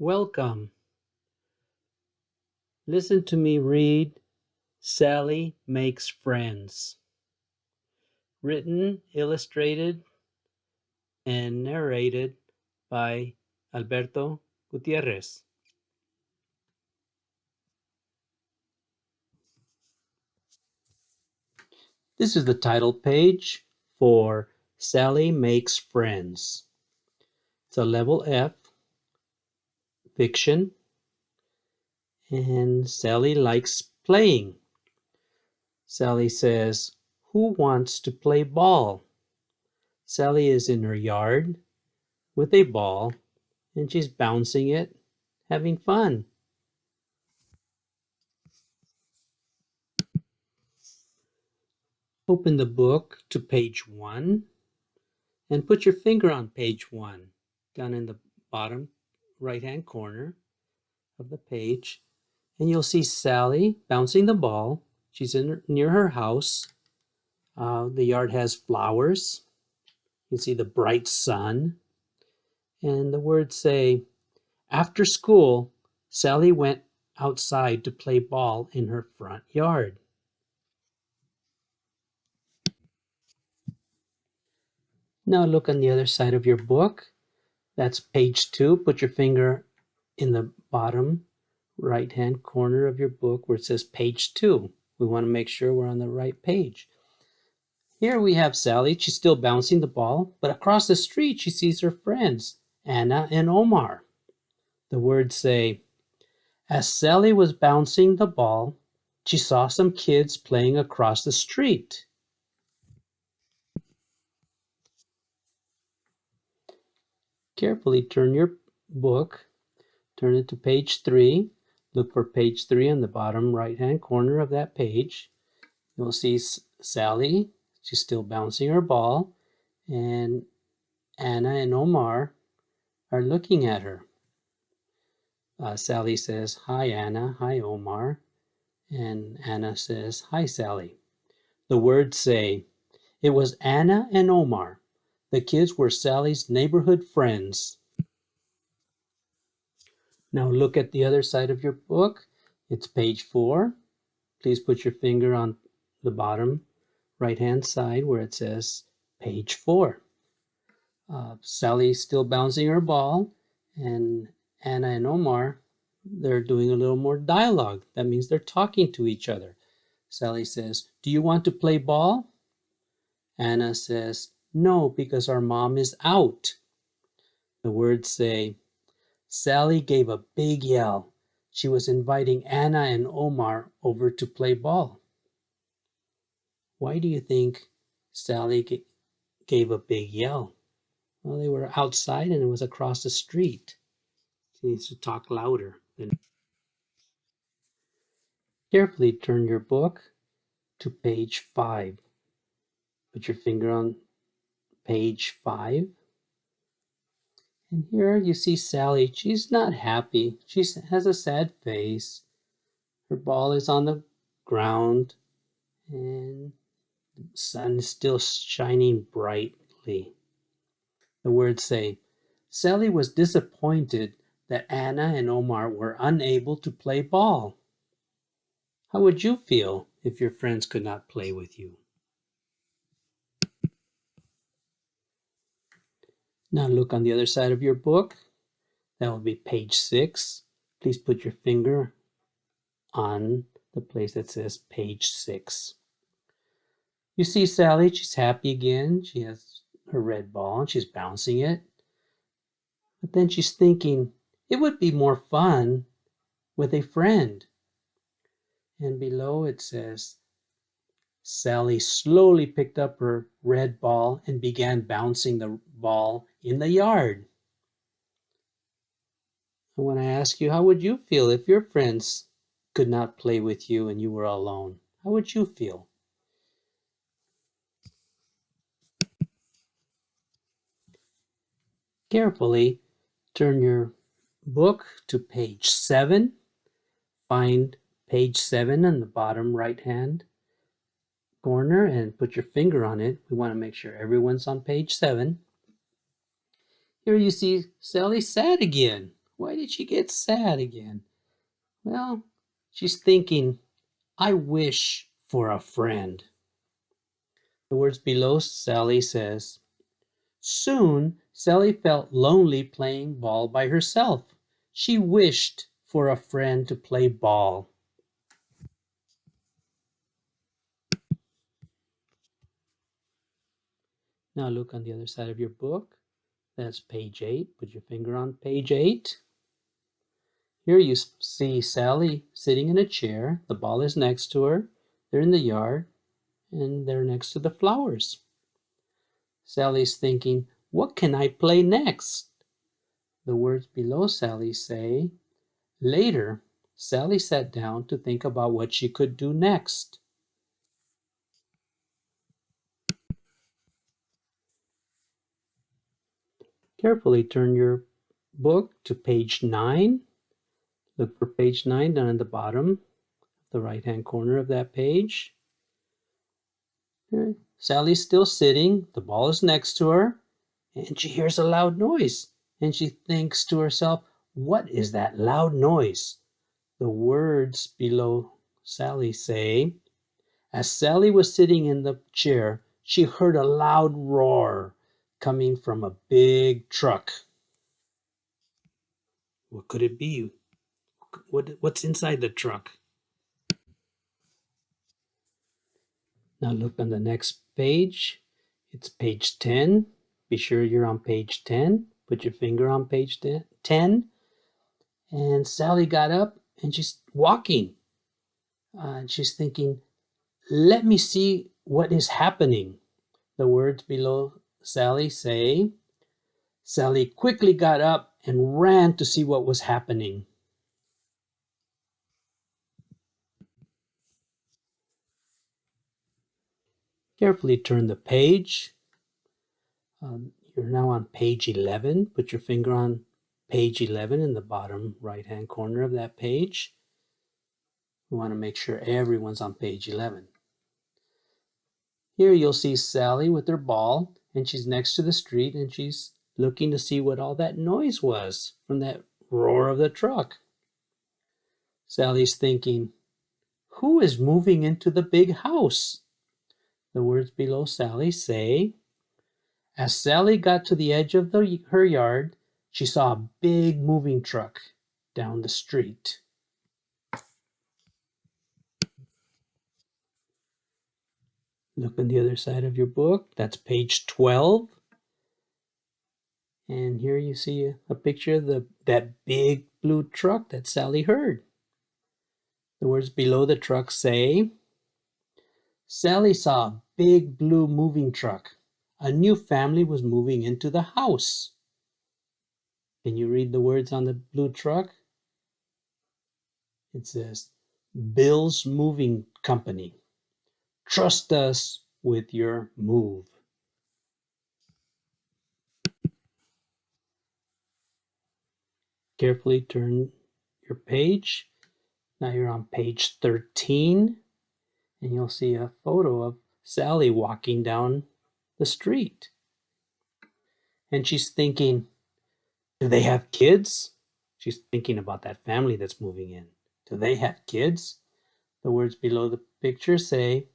Welcome. Listen to me read Sally Makes Friends. Written, illustrated, and narrated by Alberto Gutierrez. This is the title page for Sally Makes Friends. It's a level F, fiction, and Sally likes playing. Sally says, "Who wants to play ball?" Sally is in her yard with a ball and she's bouncing it, having fun. Open the book to page 1 and put your finger on page 1 down in the bottom right-hand corner of the page, and you'll see Sally bouncing the ball. She's near her house. The yard has flowers. You see the bright sun, and the words say, "After school, Sally went outside to play ball in her front yard." Now look on the other side of your book. That's page 2. Put your finger in the bottom right-hand corner of your book where it says page 2. We want to make sure we're on the right page. Here we have Sally. She's still bouncing the ball, but across the street she sees her friends, Ana and Omar. The words say, "As Sally was bouncing the ball, she saw some kids playing across the street." Carefully turn your book, turn it to page 3. Look for page 3 on the bottom right-hand corner of that page. You'll see Sally. She's still bouncing her ball, and Ana and Omar are looking at her. Sally says, "Hi, Ana. Hi, Omar." And Ana says, "Hi, Sally." The words say, "It was Ana and Omar. The kids were Sally's neighborhood friends." Now look at the other side of your book. It's page 4. Please put your finger on the bottom right-hand side where it says page 4. Sally's still bouncing her ball, and Ana and Omar, they're doing a little more dialogue. That means they're talking to each other. Sally says, "Do you want to play ball?" Ana says, "No, because our mom is out." The words say, Sally gave a big yell. She was inviting Ana and Omar over to play ball. Why do you think Sally gave a big yell? Well, they were outside and it was across the street. She needs to talk louder. Carefully turn your book to page 5. Put your finger on page 5. And here you see Sally. She's not happy. She has a sad face. Her ball is on the ground and the sun is still shining brightly. The words say, Sally was disappointed that Ana and Omar were unable to play ball. How would you feel if your friends could not play with you? Now look on the other side of your book. That will be page 6. Please put your finger on the place that says page 6. You see Sally, she's happy again. She has her red ball and she's bouncing it. But then she's thinking, it would be more fun with a friend. And below it says, Sally slowly picked up her red ball and began bouncing the ball in the yard. And when I ask you, how would you feel if your friends could not play with you and you were alone? How would you feel? Carefully turn your book to page 7. Find page 7 on the bottom right-hand corner and put your finger on it. We want to make sure everyone's on page 7. Here you see Sally sad again. Why did she get sad again? Well, she's thinking, I wish for a friend. The words below, Sally says, soon Sally felt lonely playing ball by herself. She wished for a friend to play ball. Now look on the other side of your book. That's page 8. Put your finger on page 8. Here you see Sally sitting in a chair. The ball is next to her. They're in the yard and they're next to the flowers. Sally's thinking, what can I play next? The words below Sally say, later, Sally sat down to think about what she could do next. Carefully turn your book to page 9. Look for page 9 down at the bottom, the right-hand corner of that page. Sally's still sitting, the ball is next to her, and she hears a loud noise. And she thinks to herself, what is that loud noise? The words below Sally say, as Sally was sitting in the chair, she heard a loud roar coming from a big truck. What could it be? What's inside the truck? Now look on the next page. It's page 10. Be sure you're on page 10. Put your finger on page 10. And Sally got up and she's walking. And she's thinking, let me see what is happening. The words below Sally say, Sally quickly got up and ran to see what was happening. Carefully turn the page. You're now on page 11. Put your finger on page 11 in the bottom right-hand corner of that page. We want to make sure everyone's on page 11. Here you'll see Sally with her ball, and she's next to the street, and she's looking to see what all that noise was from that roar of the truck. Sally's thinking, who is moving into the big house? The words below Sally say, as Sally got to the edge of her yard, she saw a big moving truck down the street. Look on the other side of your book. That's page 12. And here you see a picture of that big blue truck that Sally heard. The words below the truck say, Sally saw a big blue moving truck. A new family was moving into the house. Can you read the words on the blue truck? It says, Bill's Moving Company. Trust us with your move. Carefully turn your page. Now you're on page 13, and you'll see a photo of Sally walking down the street. And she's thinking, do they have kids? She's thinking about that family that's moving in. Do they have kids? The words below the picture say,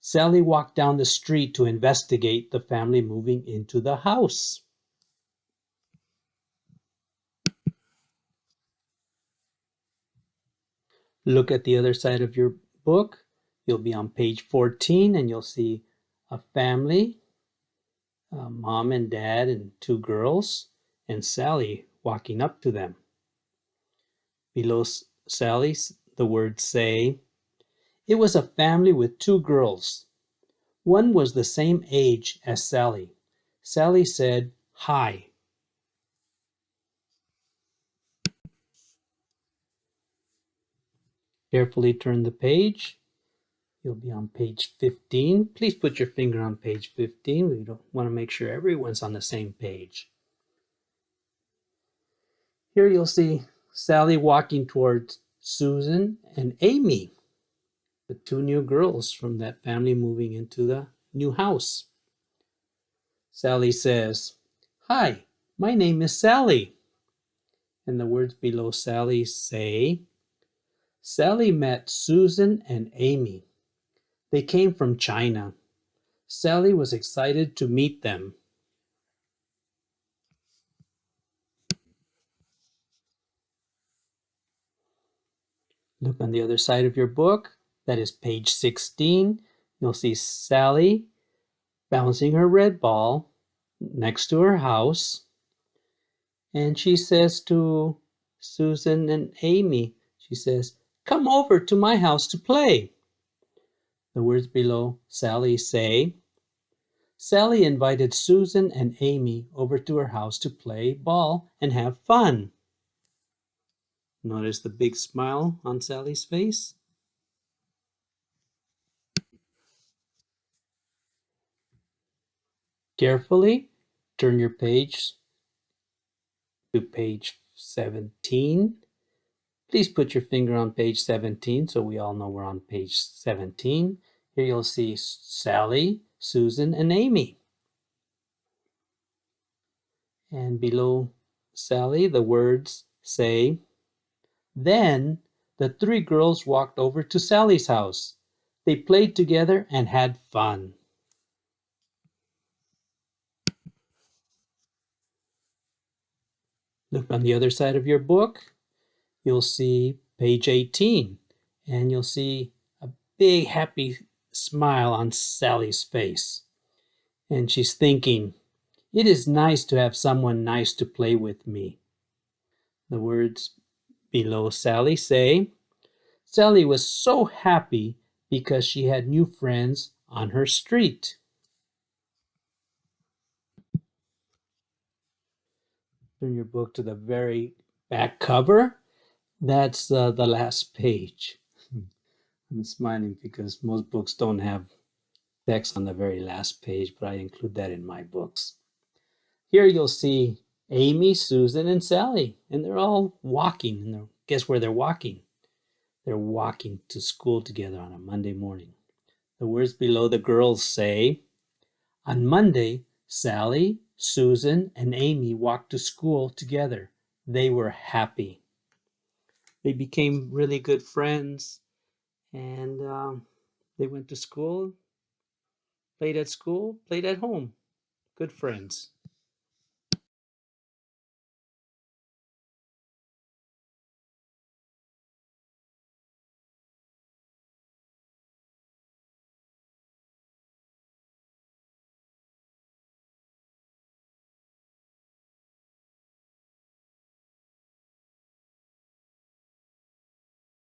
Sally walked down the street to investigate the family moving into the house. Look at the other side of your book. You'll be on page 14 and you'll see a family, mom and dad and two girls, and Sally walking up to them. Below Sally, the words say, it was a family with two girls. One was the same age as Sally. Sally said, hi. Carefully turn the page. You'll be on page 15. Please put your finger on page 15. We don't want to make sure everyone's on the same page. Here you'll see Sally walking towards Susan and Amy, the two new girls from that family moving into the new house. Sally says, hi, my name is Sally. And the words below Sally say, Sally met Susan and Amy. They came from China. Sally was excited to meet them. Look on the other side of your book. That is page 16. You'll see Sally bouncing her red ball next to her house. And she says to Susan and Amy, she says, come over to my house to play. The words below Sally say, Sally invited Susan and Amy over to her house to play ball and have fun. Notice the big smile on Sally's face. Carefully turn your page to page 17. Please put your finger on page 17 so we all know we're on page 17. Here you'll see Sally, Susan, and Amy. And below Sally, the words say, Then the three girls walked over to Sally's house. They played together and had fun. Look on the other side of your book. You'll see page 18, and you'll see a big happy smile on Sally's face. And she's thinking, it is nice to have someone nice to play with me. The words below Sally say, Sally was so happy because she had new friends on her street. Turn your book to the very back cover. That's the last page. I'm smiling because most books don't have text on the very last page, but I include that in my books. Here you'll see Amy, Susan, and Sally, and they're all walking. And guess where they're walking? They're walking to school together on a Monday morning. The words below the girls say, on Monday, Sally, Susan, and Amy walked to school together. They were happy. They became really good friends, and they went to school, played at school, played at home. Good friends.